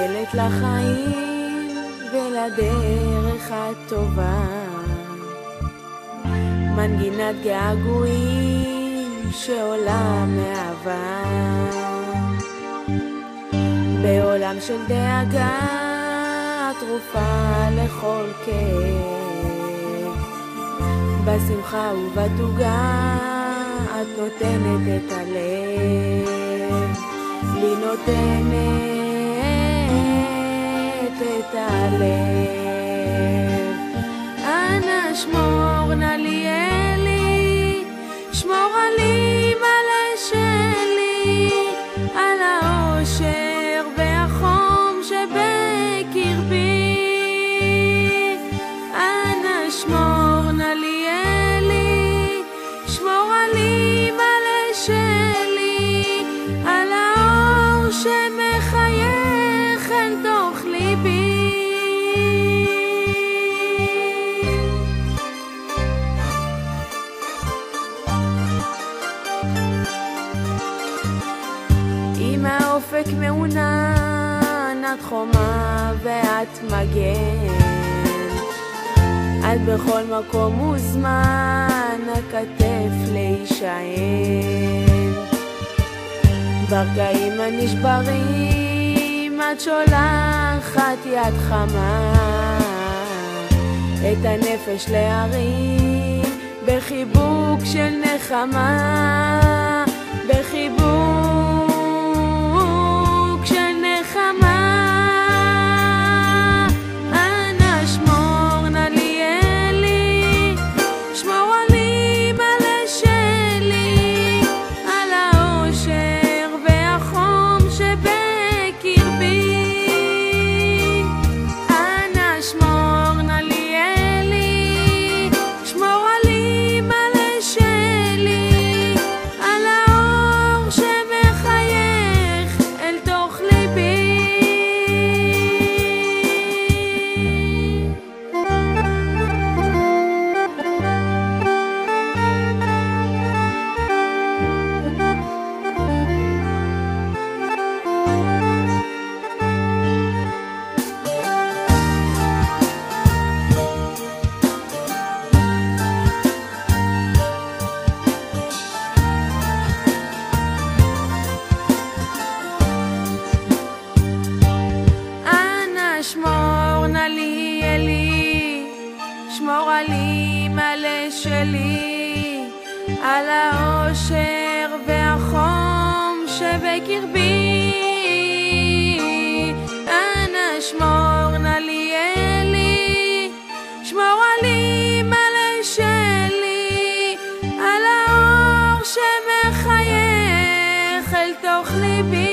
מתגלגלת לחיים ולדרך הטובה, מנגינת געגועים שעולה מאהבה, בעולם של דאגה תרופה לכל כאב, בשמחה ובתוגה את נותנת את הלב, לי נותנת את הלב. אנא שמור נא לי אלי, שמור עלי מלא שלי, על האושר והחום שבקרבי. אנא שמור נא לי אלי, שמור עלי מלא שלי, על האור שמחייך אל תוך ליבי. אם האופק מעונן את חומה ואת מגן, את בכל מקום מוזמן הכתף להישען, ברגעים הנשברים את שולחת יד חמה, את הנפש להרים בחיבוק של נחמה, בחיבוק של נחמה. אנא שמור נא לי אלי, שמור עלי מלא שלי, על האושר והחום שבקרבי. אנא שמור נא לי אלי, שמור עלי מלא שלי, על האור שמחייך אל תוך ליבי. שמור נא לי אלי, שמור עלי מלא שלי, על האושר והחום שבקרבי. אנא שמור נא לי אלי, שמור עלי מלא שלי, על האור שמחייך אל תוך ליבי.